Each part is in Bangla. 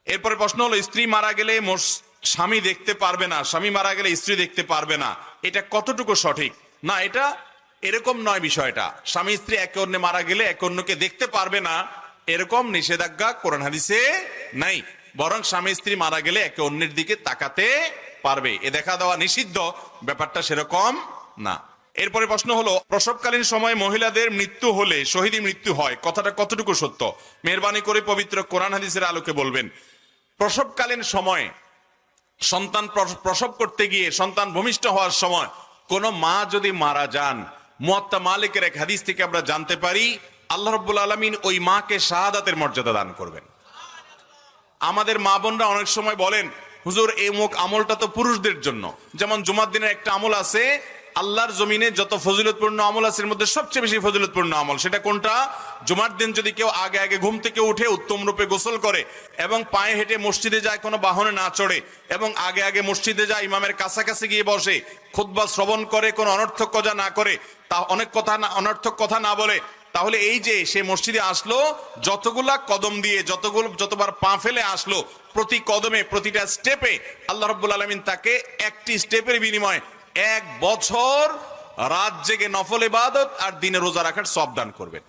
এরপরে প্রশ্ন হলো, স্ত্রী মারা গেলে স্বামী দেখতে পারবে না, স্বামী মারা গেলে স্ত্রী দেখতে পারবে না, এটা কতটুকু সঠিক? না, এটা এরকম নয় বিষয়টা। স্বামী স্ত্রী একে অন্যে মারা গেলে একে অন্যকে দেখতে পারবে না এরকম নিষেধাজ্ঞা কোরআন হাদিসে নাই। বরং স্বামী স্ত্রী মারা গেলে একে অন্যের দিকে তাকাতে পারবে, এ দেখা দেওয়া নিষিদ্ধ, ব্যাপারটা সেরকম না। এরপরে প্রশ্ন হলো, প্রসবকালীন সময়ে মহিলাদের মৃত্যু হলে শহীদী মৃত্যু হয়, কথাটা কতটুকু সত্য? মেহরবানি করে পবিত্র কোরআন হাদিসের আলোকে বলবেন। প্রসবকালীন সময়ে সন্তান প্রসব করতে গিয়ে সন্তান ভূমিষ্ঠ হওয়ার সময় কোন মা যদি মারা যান, মুয়াত্তা মালিকের এক হাদিস থেকে আমরা জানতে পারি আল্লাহ রাব্বুল আলামিন ওই মাকে শাহাদাতের মর্যাদা দান করবেন। আমাদের মা বোনরা অনেক সময় বলেন, হুজুর এই মুখ আমলটা তো পুরুষদের জন্য। যেমন জুমার দিনের একটা আমল আছে, আল্লাহর জমিনে যত ফজিলতপূর্ণ আমল আছে এর মধ্যে সবচেয়ে বেশি ফজিলতপূর্ণ আমল সেটা কোনটা? জুমার দিন যদি কেউ আগে আগে ঘুম থেকে উঠে উত্তম রূপে গোসল করে এবং পায়ে হেঁটে মসজিদে যায়, কোনো বাহনে না চড়ে, এবং আগে আগে মসজিদে যায়, ইমামের কাছাকাছি গিয়ে বসে, খুতবা শ্রবণ করে, কোনো অনর্থক কথা না করে, তা অনর্থক কথা না বলে, তাহলে এই যে সে মসজিদে আসলো, যতগুলা কদম দিয়ে যতবার পা ফেলে আসলো, প্রতি কদমে প্রতিটা স্টেপে আল্লাহ রাব্বুল আলামিন তাকে একটি স্টেপের বিনিময়ে 1 বছর রাত জেগে নফল ইবাদত আর দিনে রোজা রাখার সওয়াব দান করবেন।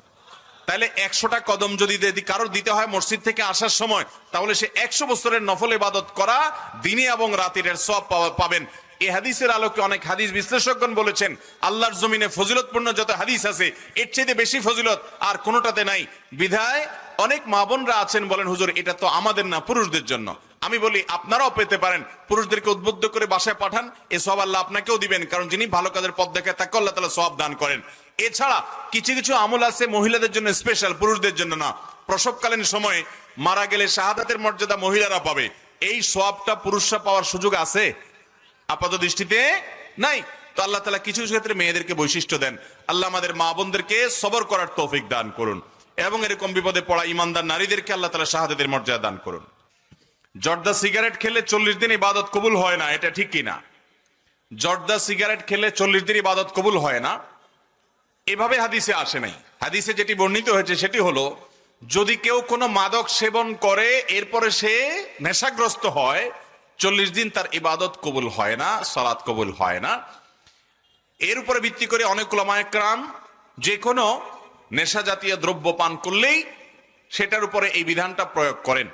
তাহলে 100টা কদম যদি কারোর দিতে হয় মসজিদ থেকে আসার সময়, তাহলে সে 100 বছরের নফল ইবাদত করা দিনে এবং রাতের সওয়াব পাবেন। এই হাদিসের আলোকে অনেক হাদিস বিশ্লেষকগণ বলেছেন, আল্লাহর জমিনে ফজিলতপূর্ণ যত হাদিস আছে এর চেয়ে বেশি ফজিলত আর কোনোটাতে নাই। বিধায় অনেক মা বোনরা আছেন বলেন, হুজুর এটা তো আমাদের না, পুরুষদের জন্য। আমি বলি আপনারাও পেতে পারেন, পুরুষদেরকে উদ্বুদ্ধ করে বাসায় পাঠান, এ সওয়াব আল্লাহ আপনাকেও দিবেন, কারণ যিনি ভালো কাজের পথ দেখায় তাকে আল্লাহ তাআলা সওয়াব দান করেন। এছাড়া কিছু কিছু আমল আছে মহিলাদের জন্য স্পেশাল, পুরুষদের জন্য না। প্রসবকালীন সময়ে মারা গেলে শাহাদাতের মর্যাদা মহিলারা পাবে, এই সওয়াবটা পুরুষরা পাওয়ার সুযোগ আছে? আপাত দৃষ্টিতে নাই। তো আল্লাহ তাআলা কিছু কিছু ক্ষেত্রে মেয়েদেরকে বৈশিষ্ট্য দেন। আল্লাহ আমাদের মা বোনদেরকে সবর করার তৌফিক দান করুন, এবং এরকম বিপদে পড়া ইমানদার নারীদেরকে আল্লাহ তাআলা শাহাদাতের মর্যাদা দান করুন। জর্দা সিগারেট খেলে 40 দিন ইবাদত কবুল হয় না, এটা ঠিক কিনা? জর্দা সিগারেট খেলে 40 দিন ইবাদত কবুল হয় না, এভাবে হাদিসে আসে নাই। হাদিসে যেটি বর্ণিত হয়েছে সেটি হলো, যদি কেউ কোনো মাদক সেবন করে এরপরে সে নেশাগ্রস্ত হয়, 40 দিন তার ইবাদত কবুল হয় না, সালাত কবুল হয় না। এর উপরে ভিত্তি করে অনেক উলামায়ে কেরাম যে কোনো নেশা জাতীয় দ্রব্য পান করলেই সেটার উপরে এই বিধানটা প্রয়োগ করেন।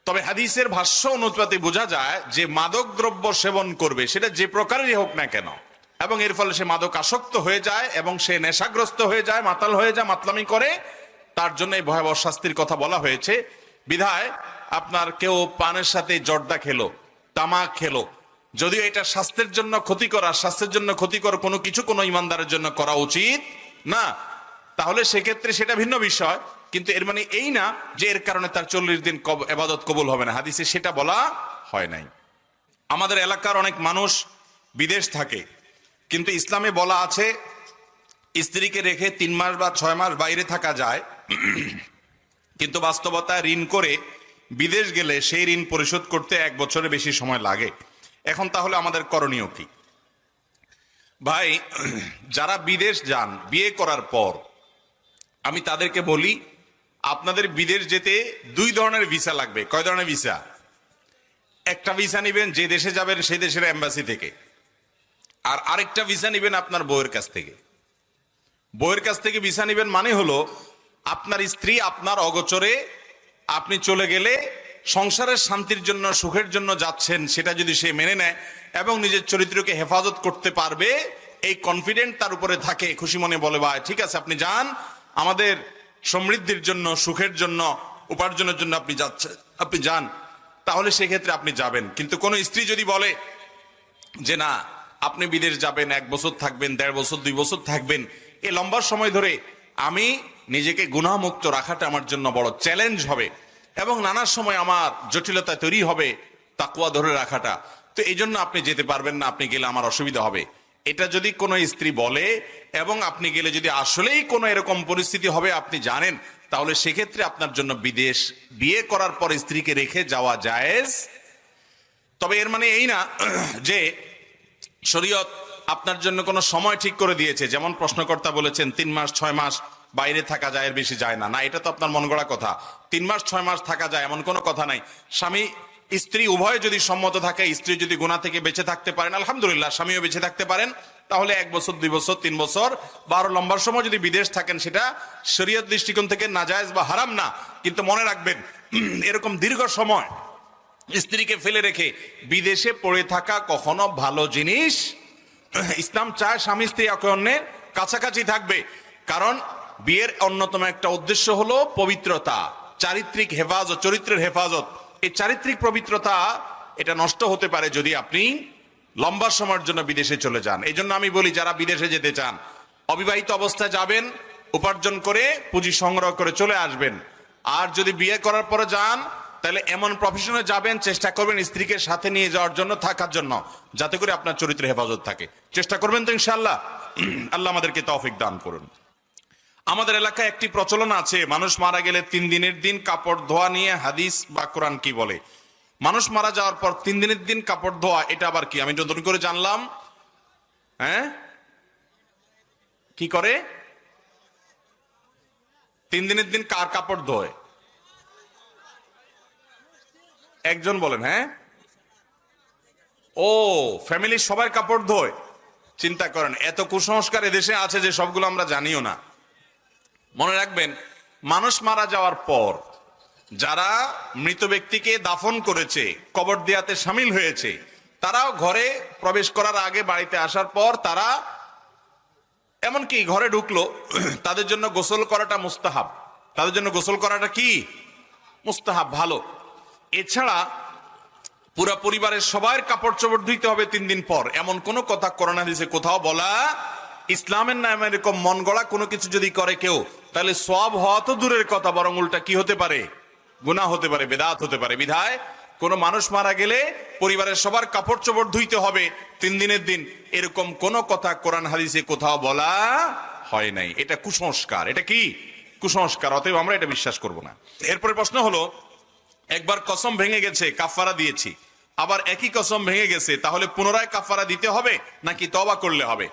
তবে হাদিসের ভাষ্য অনুপাতে বোঝা যায় যে মাদক দ্রব্য সেবন করবে সেটা যে প্রকারেরই হোক না কেন, এবং এর ফলে সে মাদক আসক্ত হয়ে যায় এবং সে নেশাগ্রস্ত হয়ে যায়, মাতাল হয়ে যায়, মাতলামি করে, তার জন্য এই ভয়াবহ শাস্তির কথা বলা হয়েছে। বিধায় আপনার কেউ পানের সাথে জর্দা খেলো, তামাক খেলো, যদিও এটা স্বাস্থ্যের জন্য ক্ষতিকর, আর স্বাস্থ্যের জন্য ক্ষতিকর কোনো কিছু কোনো ইমানদারের জন্য করা উচিত না, তাহলে সেক্ষেত্রে সেটা ভিন্ন বিষয়। কিন্তু এর মানে এই না যে এর কারণে তার 40 দিন ইবাদত কবুল হবে না, হাদিসে সেটা বলা হয় নাই। আমাদের এলাকার অনেক মানুষ বিদেশ থাকে, কিন্তু ইসলামে বলা আছে স্ত্রীকে রেখে 3 মাস বা 6 মাস বাইরে থাকা যায়, কিন্তু বাস্তবতায় ঋণ করে বিদেশ গেলে সেই ঋণ পরিশোধ করতে 1 বছরের বেশি সময় লাগে। এখন তাহলে আমাদের করণীয় কি? ভাই, যারা বিদেশ যান বিয়ে করার পর, আমি তাদেরকে বলি আপনাদের বিদেশ যেতে 2 ধরনের ভিসা লাগবে। কয় ধরনের ভিসা? একটা ভিসা নেবেন যে দেশে যাবেন সেই দেশের এম্বাসি থেকে, আর আরেকটা ভিসা নেবেন আপনার বউয়ের কাছ থেকে। বউয়ের কাছ থেকে ভিসা নেবেন মানে হলো আপনার স্ত্রী আপনার অগোচরে আপনি চলে গেলে সংসারের শান্তির জন্য, সুখের জন্য যাচ্ছেন, সেটা যদি সে মেনে নেয় এবং নিজের চরিত্রকে হেফাজত করতে পারবে, এই কনফিডেন্ট তার উপরে থাকে, খুশি মনে বলে ভাই ঠিক আছে আপনি যান, আমাদের সমৃদ্ধির জন্য, সুখের জন্য, উপার্জনের জন্য আপনি যাচ্ছেন, আপনি যান, তাহলে সেক্ষেত্রে আপনি যাবেন। কিন্তু কোন স্ত্রী যদি বলে যে না আপনি বিদেশ যাবেন, 1 বছর থাকবেন, 1.5 বছর, 2 বছর থাকবেন, এই লম্বা সময় ধরে আমি নিজেকে গুনাহমুক্ত রাখাটা আমার জন্য বড় চ্যালেঞ্জ হবে এবং নানা সময় আমার জটিলতা তৈরি হবে তাকওয়া ধরে রাখাটা, তো এই জন্য আপনি যেতে পারবেন না, আপনি গেলে আমার অসুবিধা হবে, এটা যদি কোনো স্ত্রী বলে এবং আপনি গেলে যদি আসলেই কোনো এরকম পরিস্থিতি হবে আপনি জানেন, তাহলে সেক্ষেত্রে আপনার জন্য বিদেশ বিয়ে করার পর স্ত্রীকে রেখে যাওয়া জায়েজ। তবে এর মানে এই না যে শরীয়ত আপনার জন্য কোনো সময় ঠিক করে দিয়েছে, যেমন প্রশ্নকর্তা বলেছেন 3 মাস, 6 মাস বাইরে থাকা যায়, এর বেশি যায় না। না, এটা তো আপনার মন গড়া কথা। 3 মাস 6 মাস থাকা যায় এমন কোনো কথা নাই। স্বামী স্ত্রী উভয় যদি সম্মত থাকে, স্ত্রী যদি গুনাহ থেকে বেঁচে থাকতে পারেন আলহামদুলিল্লাহ, স্বামীও বেঁচে থাকতে পারেন, তাহলে 1 বছর 2 বছর 3 বছর বা আরো লম্বা সময় যদি বিদেশ থাকেন, সেটা শরীয়ত দৃষ্টিকোণ থেকে নাজায়েজ বা হারাম না। কিন্তু মনে রাখবেন, এরকম দীর্ঘ সময় স্ত্রীকে ফেলে রেখে বিদেশে পড়ে থাকা কখনো ভালো জিনিস। ইসলাম চায় স্বামী স্ত্রী একে অন্যের কাছাকাছি থাকবে, কারণ বিয়ের অন্যতম একটা উদ্দেশ্য হলো পবিত্রতা, চারিত্রিক হেফাজত, চরিত্রের হেফাজত। এই চারিত্রিক পবিত্রতা এটা নষ্ট হতে পারে যদি আপনি লম্বা সময়ের জন্য বিদেশে চলে যান। এই জন্য আমি বলি, যারা বিদেশে যেতে চান অবিবাহিত অবস্থায় যাবেন, উপার্জন করে পুঁজি সংগ্রহ করে চলে আসবেন। আর যদি বিয়ে করার পরে যান, তাহলে এমন প্রফেশনে যাবেন, চেষ্টা করবেন স্ত্রীকে সাথে নিয়ে যাওয়ার জন্য, থাকার জন্য, যাতে করে আপনার চরিত্রের হেফাজত থাকে। চেষ্টা করবেন তো ইনশাআল্লাহ? আল্লাহ আমাদেরকে তৌফিক দান করুন। আমাদের এলাকায় একটি প্রচলন আছে, মানুষ মারা গেলে 3 দিনের দিন কাপড় ধোয়া নিয়ে হাদিস বা কোরআন কি বলে? মানুষ মারা যাওয়ার পর 3 দিনের দিন কাপড় ধোয়া, এটা আবার কি? আমি নতুন করে জানলাম। হ্যাঁ, কি করে 3 দিনের দিন কার কাপড় ধোয়? একজন বলেন। হ্যাঁ, ও ফ্যামিলির সবার কাপড় ধোয়। চিন্তা করেন, এত কুসংস্কার এদেশে আছে যে সবগুলো আমরা জানিও না। মনে রাখবেন, মানুষ মারা যাওয়ার পর যারা মৃত ব্যক্তিকে দাফন করেছে, কবর দেয়াতে শামিল হয়েছে, তারাও ঘরে প্রবেশ করার আগে, বাড়িতে আসার পর তারা এমনকি ঘরে ঢুকলো, তাদের জন্য গোসল করাটা মুস্তাহাব। তাদের জন্য গোসল করাটা কি? মুস্তাহাব, ভালো। এছাড়া পুরা পরিবারের সবার কাপড় চোপড় ধুইতে হবে 3 দিন পর, এমন কোন কথা কোরআন হাদিসে কোথাও বলা। ইসলামের নামে এরকম মন গড়া কোনো কিছু যদি করে কেউ, তাহলে সওয়াব হওয়া তো দূরের কথা, বরং উল্টা কি হতে পারে? গুনাহ হতে পারে, বেদাত হতে পারে। বিধায় কোনো মানুষ মারা গেলে পরিবারের সবার কাপড় চোপড় ধুইতে হবে 3 দিনের দিন, এরকম কোন কথা কোরআন হাদিসে কোথাও বলা হয় নাই। এটা কুসংস্কার। এটা কি? কুসংস্কার। অতএব আমরা এটা বিশ্বাস করব না। এরপরে প্রশ্ন হলো, একবার কসম ভেঙে গেছে, কাফারা দিয়েছি, আবার একই কসম ভেঙে গেছে, তাহলে পুনরায় কাফারা দিতে হবে নাকি তওবা করলে হবে?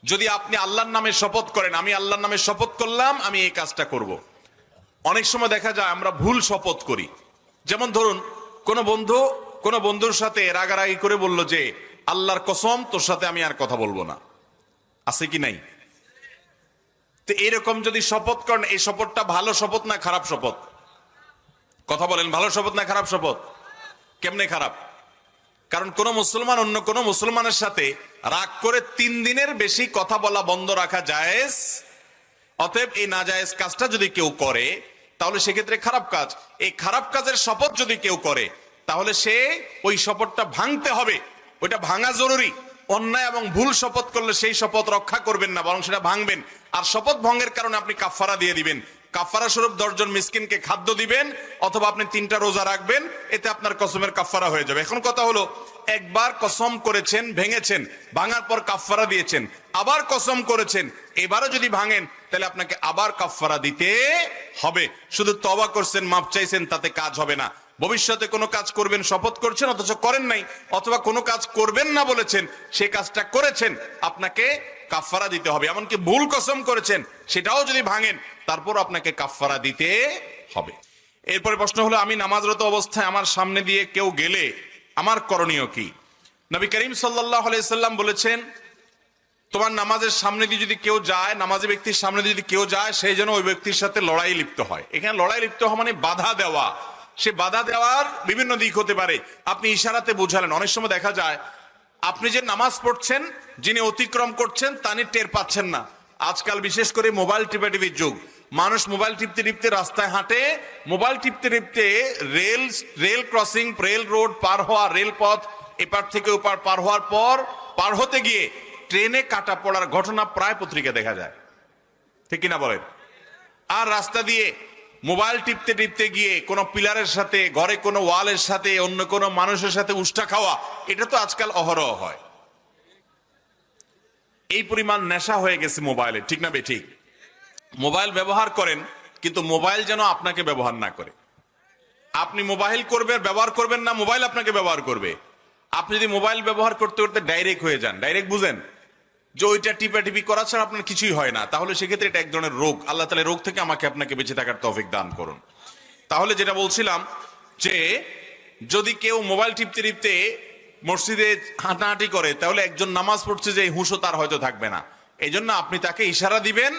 যদি আপনি আল্লাহর নামে শপথ করেন, আমি আল্লাহর নামে শপথ করলাম আমি এই কাজটা করব। অনেক সময় দেখা যায় আমরা ভুল শপথ করি। যেমন ধরুন, কোনো বন্ধুর সাথে রাগারাগি করে বলল যে আল্লাহর কসম তোর সাথে আমি আর কথা বলবো না। আছে কি নাই? তো এরকম যদি শপথ করেন, এই শপথটা ভালো শপথ না খারাপ শপথ? কথা বলেন, ভালো শপথ না খারাপ শপথ? কেমনে খারাপ? কারণ কোন মুসলমান অন্য কোন মুসলমানের সাথে রাগ করে 3 দিনের বেশি কথা বলা বন্ধ রাখা জায়েজ। অতএব এই নাজায়েজ কাজটা যদি কেউ করে, তাহলে সেক্ষেত্রে খারাপ কাজ। এই খারাপ কাজের শপথ যদি কেউ করে, তাহলে সে ওই শপথটা ভাঙতে হবে, ওইটা ভাঙা জরুরি। অন্যায় এবং ভুল শপথ করলে সেই শপথ রক্ষা করবেন না, বরং সেটা ভাঙবেন। আর শপথ ভঙ্গের কারণে আপনি কাফারা দিয়ে দিবেন। কাফারা স্বরূপ 10 জন মিসকিনকে খাদ্য দিবেন, অথবা আপনি 3টা রোজা রাখবেন, এতে আপনার কসমের কাফারা হয়ে যাবে। এখন কথা হলো, একবার কসম করেছেন, ভেঙেছেন, ভাঙার পর কাফারা দিয়েছেন, আবার কসম করেছেন, এবারও যদি ভাঙেন তাহলে আপনাকে আবার কাফারা দিতে হবে। শুধু তওবা করছেন, মাপ চাইছেন, তাতে কাজ হবে না। ভবিষ্যতে কোনো কাজ করবেন শপথ করছেন অথচ করেন নাই, অথবা কোনো কাজ করবেন না বলেছেন, সে কাজটা করেছেন, আপনাকে কাফারা দিতে হবে। এমনকি ভুল কসম করেছেন, সেটাও যদি ভাঙেন, তারপর আপনাকে কাফারা দিতে হবে। এরপরে প্রশ্ন হলো, আমি নামাজরত অবস্থায় আমার সামনে দিয়ে কেউ গেলে আমার করণীয় কি? নবী করিম সাল্লাল্লাহু আলাইহি সাল্লাম বলেছেন, তোমার নামাজের সামনে দিয়ে যদি কেউ যায়, নামাজি ব্যক্তির সামনে দিয়ে যদি কেউ যায়, সেই যেন ওই ব্যক্তির সাথে লড়াই লিপ্ত হয়। এখানে লড়াই লিপ্ত হওয়া মানে বাধা দেওয়া। সে বাধা দেওয়ার বিভিন্ন দিক হতে পারে। আপনি ইশারাতে বোঝালেন। অনেক সময় দেখা যায় আপনি যে নামাজ পড়ছেন, যিনি অতিক্রম করছেন তিনি টের পাচ্ছেন না। আজকাল বিশেষ করে মোবাইল টিপাটিপির যুগ। মানুষ মোবাইল টিপতে টিপতে রাস্তায় হাঁটে, মোবাইল টিপতে টিপতে রেল ক্রসিং, রেল রোড পার হওয়া, রেলপথ এপার থেকে ওপার পার হওয়ার পর, পার হতে গিয়ে ট্রেনে কাটা পড়ার ঘটনা প্রায় পত্রিকায় দেখা যায়। ঠিক কিনা বলেন? আর রাস্তা দিয়ে মোবাইল টিপতে টিপতে গিয়ে কোনো পিলারের সাথে, ঘরে কোনো ওয়ালের সাথে, অন্য কোনো মানুষের সাথে উষ্টা খাওয়া, এটা তো আজকাল অহরহ হয়। এই পরিমাণ নেশা হয়ে গেছে মোবাইলে। ঠিক না বেঠিক? মোবাইল ব্যবহার করেন, কিন্তু মোবাইল যেন আপনাকে ব্যবহার না করে। আপনি মোবাইল করবেন, ব্যবহার করবেন না, মোবাইল আপনাকে ব্যবহার করবে। আপনি যদি মোবাইল ব্যবহার করতে করতে ডাইরেক্ট হয়ে যান, ডাইরেক্ট বুঝেন, যে ওইটা টিপাটিপি করা ছাড়া আপনার কিছুই হয় না, তাহলে সেক্ষেত্রে এটা এক ধরনের রোগ। আল্লাহ তাআলা রোগ থেকে আমাকে আপনাকে বেঁচে থাকার তৌফিক দান করুন। তাহলে যেটা বলছিলাম যে যদি কেউ মোবাইল টিপতে টিপতে মসজিদে হাঁটাহাঁটি করে, তাহলে একজন নামাজ পড়ছে যে হুঁশও তার হয়তো থাকবে না। এই জন্য আপনি তাকে ইশারা দিবেন,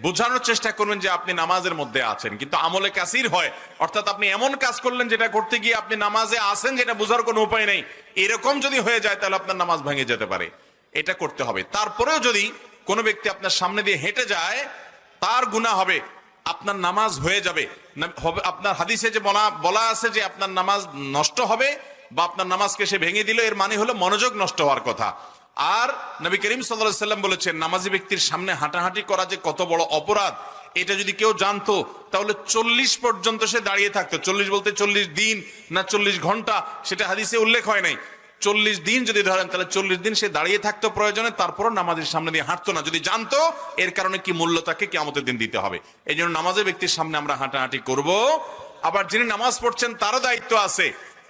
বোঝানোর চেষ্টা করবেন যে আপনি নামাজের মধ্যে আছেন, কিন্তু আমলে কাসির হয়, অর্থাৎ আপনি এমন কাজ করলেন যেটা করতে গিয়ে আপনি নামাজে আছেন যেটা বোঝার কোনো উপায় নেই, এরকম যদি হয়ে যায় তাহলে আপনার নামাজ ভেঙে যেতে পারে। এটা করতে হবে। তারপরেও যদি কোনো ব্যক্তি আপনার সামনে দিয়ে হেঁটে যায়, তার গুনাহ হবে, আপনার নামাজ হয়ে যাবে। আপনার হাদিসে যে বলা আছে যে আপনার নামাজ নষ্ট হবে বা আপনার নামাজকে সে ভেঙে দিল, এর মানে হলো মনোযোগ নষ্ট হওয়ার কথা। আর নবী করিম সাল্লাল্লাহু আলাইহি সাল্লাম বলেছেন, নামাজি ব্যক্তির সামনে হাঁটাহাঁটি করা যে কত বড় অপরাধ, এটা যদি কেউ জানতো তাহলে 40 পর্যন্ত সে দাঁড়িয়ে থাকতো। 40 বলতে 40 দিন না 40 ঘন্টা, সেটা হাদিসে উল্লেখ হয় নাই। 40 দিন যদি ধরেন তাহলে 40 দিন সে দাঁড়িয়ে থাকতো প্রয়োজনে, তারপরও নামাজের সামনে দিয়ে হাঁটতো না, যদি জানতো এর কারণে কি মূল্য তাকে কিয়ামতের দিন দিতে হবে। এই জন্য নামাজের ব্যক্তির সামনে আমরা হাঁটাহাঁটি করব। আবার যিনি নামাজ পড়ছেন তারও দায়িত্ব আছে,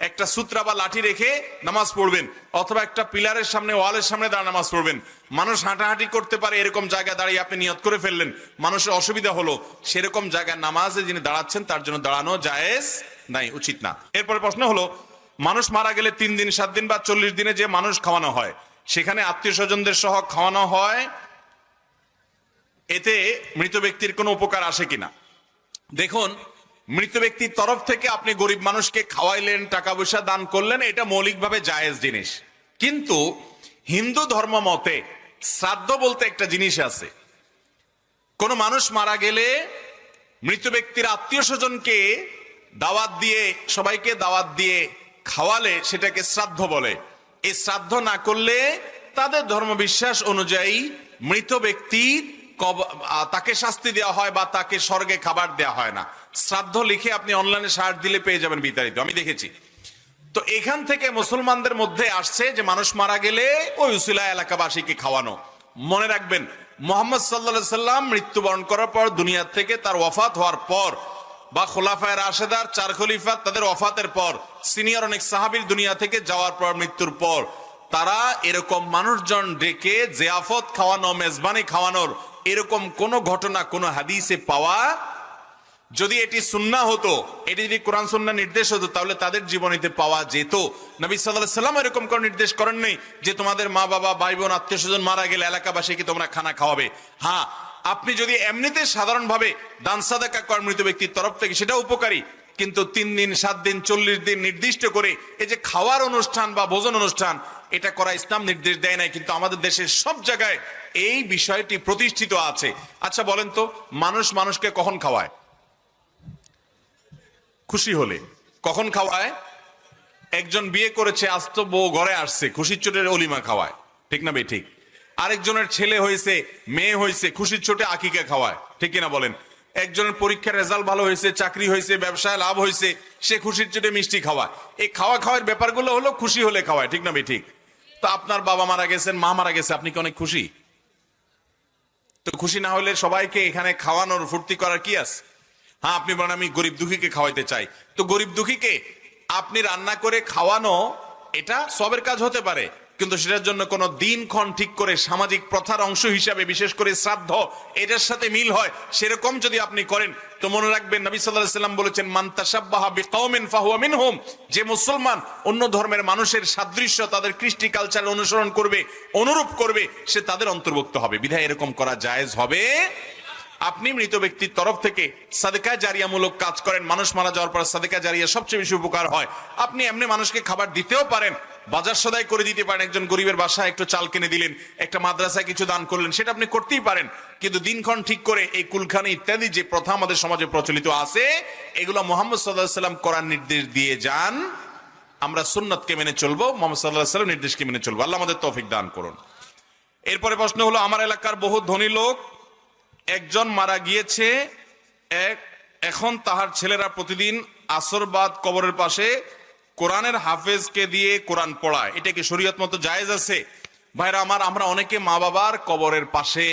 একটা সূত্রা বা লাঠি রেখে নামাজ পড়বেন, অথবা একটা পিলারের সামনে, ওয়ালের সামনে দাঁড়া নামাজ পড়বেন। মানুষ হাঁটাহাঁটি করতে পারে এরকম জায়গায় দাঁড়িয়ে আপনি নিয়ত করে ফেললেন, মানুষের অসুবিধা হলো, সেরকম জায়গায় নামাজে যিনি দাঁড়াচ্ছেন তার জন্য দাঁড়ানো জায়েজ নাই, উচিত না। এরপরে প্রশ্ন হলো, মানুষ মারা গেলে 3 দিন 7 দিন বা 40 দিনে যে মানুষ খাওয়ানো হয়, সেখানে আত্মীয় স্বজনদের সহ খাওয়ানো হয়, এতে মৃত ব্যক্তির কোনো উপকার আসে কিনা? দেখুন, মৃত ব্যক্তির তরফ থেকে আপনি গরিব মানুষকে খাওয়াইলেন, টাকা পয়সা দান করলেন, এটা মৌলিকভাবে জায়েজ জিনিস। কিন্তু হিন্দু ধর্ম মতে শ্রাদ্ধ বলতে একটা জিনিস আছে। কোন মানুষ মারা গেলে মৃত ব্যক্তির আত্মীয় স্বজনকে দাওয়াত দিয়ে, সবাইকে দাওয়াত দিয়ে খাওয়ালে সেটাকে শ্রাদ্ধ বলে। এই শ্রাদ্ধ না করলে তাদের ধর্মবিশ্বাস অনুযায়ী মৃত ব্যক্তি তাকে শাস্তি দেওয়া হয় বা তাকে স্বর্গে খাবার দেওয়া হয় না। শ্রাদ্ধ লিখে আপনি অনলাইনে সার্চ দিলে পেয়ে যাবেন বিস্তারিত, আমি দেখেছি। তো এখান থেকে মুসলমানদের মধ্যে আসছে যে মানুষ মারা গেলে ওই উসিলায় এলাকাবাসীকে খাওয়ানো। মনে রাখবেন, মুহাম্মদ সাল্লাল্লাহু আলাইহি সাল্লাম মৃত্যুবরণ করার পর, দুনিয়া থেকে তার ওয়াফাত হওয়ার পর, বা খোলাফায়ে রাশেদার 4 খলিফা তাদের ওয়াফাতের পর, সিনিয়র অনেক সাহাবীর দুনিয়া থেকে যাওয়ার পর, মৃত্যুর পর, তারা এরকম মানুষজন ডেকে জিয়াফত খাওয়ানো, মেজবানি খাওয়ানোর এরকম কোন ঘটনা কোন হাদিসে পাওয়া, যদি এটি সুন্নাহ হতো, এটি যদি কোরআন সুন্নাহ নির্দেশ হতো, তাহলে তাদের জীবনীতে পাওয়া যেত। নবী সাল্লাল্লাহু আলাইহি সাল্লাম এরকম কোন নির্দেশ করেন নাই যে তোমাদের মা বাবা, ভাই বোন, আত্মীয় স্বজন মারা গেলে এলাকাবাসীকে তোমরা খানা খাওয়াবে। হ্যাঁ, আপনি যদি এমনিতে সাধারণভাবে দান সাদাকা করেন মৃত ব্যক্তির তরফ থেকে, সেটা উপকারী। কিন্তু 3 দিন 7 দিন 40 দিন নির্দিষ্ট করে এই যে খাওয়ার অনুষ্ঠান বা ভোজন অনুষ্ঠান, এটা করা ইসলাম নির্দেশ দেয় নাই, কিন্তু আমাদের দেশের সব জায়গায় এই বিষয়টি প্রতিষ্ঠিত আছে। আচ্ছা বলেন তো, মানুষ মানুষকে কখন খাওয়ায়? খুশি হলে। কখন খাওয়ায়? একজন বিয়ে করেছে, আজ তো বউ ঘরে আসছে, খুশির চোটের অলিমা খাওয়ায়, ঠিক না ভাই? ঠিক। আরেকজনের ছেলে হয়েছে, মেয়ে হয়েছে, খুশির চোটে আকিকা খাওয়ায়, ঠিক কিনা বলেন? একজনের পরীক্ষার রেজাল্ট ভালো হয়েছে, চাকরি হয়েছে, ব্যবসায় লাভ হয়েছে, সে খুশির চোটে মিষ্টি খাওয়ায়। এই খাওয়ার ব্যাপারগুলো হলো খুশি হলে খাওয়ায়, ঠিক না ভাই? ঠিক। তো আপনার বাবা মারা গেছেন, মা মারা গেছে, আপনি কি অনেক খুশি? তো খুশি না হলে সবাইকে এখানে খাওয়ানোর, ফুর্তি করার কি আছে? হ্যাঁ, আপনি বলেন আমি গরিব দুঃখীকে খাওয়াইতে চাই, তো গরিব দুঃখীকে আপনি রান্না করে খাওয়ানো এটা সবের কাজ হতে পারে, কিন্তু সেটার জন্য কোন দিনক্ষণ ঠিক করে সামাজিক প্রথার অংশ হিসাবে, বিশেষ করে শ্রাদ্ধ, এটার সাথে মিল হয় সেরকম যদি আপনি করেন, তো মনে রাখবেন নবী সাল্লাল্লাহু আলাইহি ওয়াসাল্লাম বলেছেন, মান তাশাব্বাহা বিকওমিন ফাহুয়া মিনহুম, যে মুসলমান অন্য ধর্মের মানুষের সাদৃশ্য, তাদের কৃষ্টি কালচার অনুসরণ করবে, অনুরূপ করবে, সে তাদের অন্তর্ভুক্ত হবে। বিধায় এরকম করা জায়েজ হবে। আপনি মৃত ব্যক্তির তরফ থেকে সাদেকা জারিয়ামূলক কাজ করেন, মানুষ মারা যাওয়ার পর সাদেকা জারিয়া সবচেয়ে বেশি উপকার হয়। আপনি এমনি মানুষকে খাবার দিতেও পারেন, বাজার সদাই করে দিতে পারেন, একজন গরিবের বাসায় একটু চাল কিনে দিলেন, একটা মাদ্রাসায় কিছু দান করলেন, সেটা আপনি করতেই পারেন। কিন্তু দিনক্ষণ ঠিক করে এই কুলখানি ইত্যাদি যে প্রথা আমাদের সমাজে প্রচলিত আছে, এগুলো মুহাম্মদ সাল্লাল্লাহু আলাইহি ওয়াসাল্লাম কোরআন নির্দেশ দিয়ে যান, আমরা সুন্নাতকে মেনে চলবো, মুহাম্মদ সাল্লাল্লাহু আলাইহি ওয়াসাল্লাম নির্দেশকে মেনে চলবো। আল্লাহ আমাদের তৌফিক দান করুন। এরপরে প্রশ্ন হলো, আমার এলাকার বহু ধনী লোক একজন মারা গিয়েছে, এখন তাহার ছেলেরা প্রতিদিন আসর বাদ কবরের পাশে কোরআনের হাফেজকে দিয়ে কোরআন পড়ায়, এটা কি শরীয়ত মতো জায়েজ আছে? ভাইরা আমার, আমরা অনেকে মা বাবার কবরের পাশে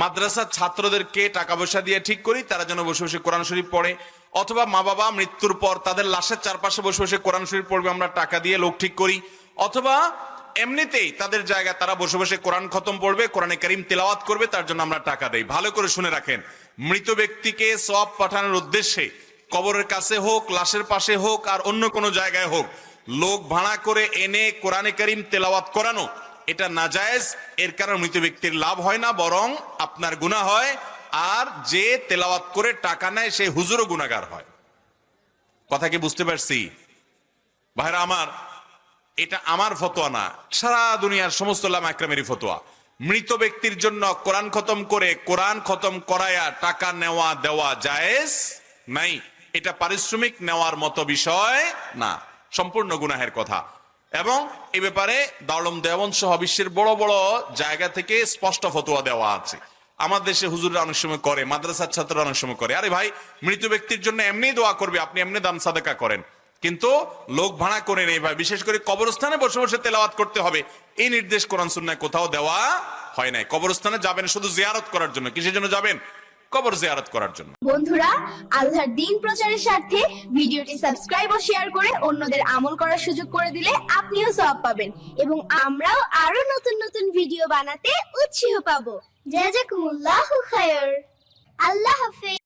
মাদ্রাসার ছাত্রদেরকে টাকা পয়সা দিয়ে ঠিক করি তারা যেন বসে বসে কোরআন শরীফ পড়ে, অথবা মা বাবা মৃত্যুর পর তাদের লাশের চারপাশে বসে বসে কোরআন শরীফ পড়বে, আমরা টাকা দিয়ে লোক ঠিক করি, অথবা এমনিতেই তাদের জায়গা তারা বসে বসে কোরআন খতম পড়বে, কোরআনে কারীম তেলাওয়াত করবে, তার জন্য আমরা টাকা দেই। ভালো করে শুনে রাখেন, মৃত ব্যক্তিকে সওয়াব পাঠানোর উদ্দেশ্যে কবরের কাছে হোক, লাশের পাশে হোক, আর অন্য কোনো জায়গায় হোক, লোক ভাড়া করে এনে কোরআনে কারীম তেলাওয়াত করানো এটা নাজায়েজ। এর কারণে মৃত ব্যক্তির লাভ হয় না, বরং আপনার গুনাহ হয়। আর যে তেলাওয়াত করে টাকা নেয় সেই হুজুরও গুনাহগার হয়। কথা কি বুঝতে পারছি ভাইরা আমার? এটা আমার ফতোয়া না, সারা দুনিয়ার সমস্ত উলামা একরামেরই ফতোয়া। মৃত ব্যক্তির জন্য কোরআন খতম করে কোরআন খতম করায়া টাকা নেওয়া দেওয়া জায়েজ নাই। এটা পারিশ্রমিক নেওয়ার মতো বিষয় না, সম্পূর্ণ গুনাহের কথা। এবং এই ব্যাপারে দারুল দেওবন্দ সহ বিশ্বের বড় বড় জায়গা থেকে স্পষ্ট ফতোয়া দেওয়া আছে। আমার দেশে হুজুররা অনেক সময় করে, মাদ্রাসার ছাত্ররা অনেক সময় করে। আরে ভাই, মৃত ব্যক্তির জন্য এমনি দোয়া করবে, আপনি এমনি দান সাদাকা করেন, কিন্তু লোক ভাড়া করে নেই ভাই, বিশেষ করে কবরস্থানে বসে বসে তেলাওয়াত করতে হবে, এই নির্দেশ কোরআন সুন্নাহয় কোথাও দেওয়া হয় নাই। কবরস্থানে যাবেন শুধু জিয়ারত করার জন্য। কিসের জন্য যাবেন? কবর জিয়ারত করার জন্য। বন্ধুরা, আল্লাহর দ্বীন প্রচারের স্বার্থে ভিডিওটি সাবস্ক্রাইব ও শেয়ার করে অন্যদের আমল করার সুযোগ করে দিলে আপনিও সওয়াব পাবেন এবং আমরাও আরো নতুন নতুন ভিডিও বানাতে উৎসাহ পাবো। জাযাকুমুল্লাহু খায়র। আল্লাহ হাফেজ।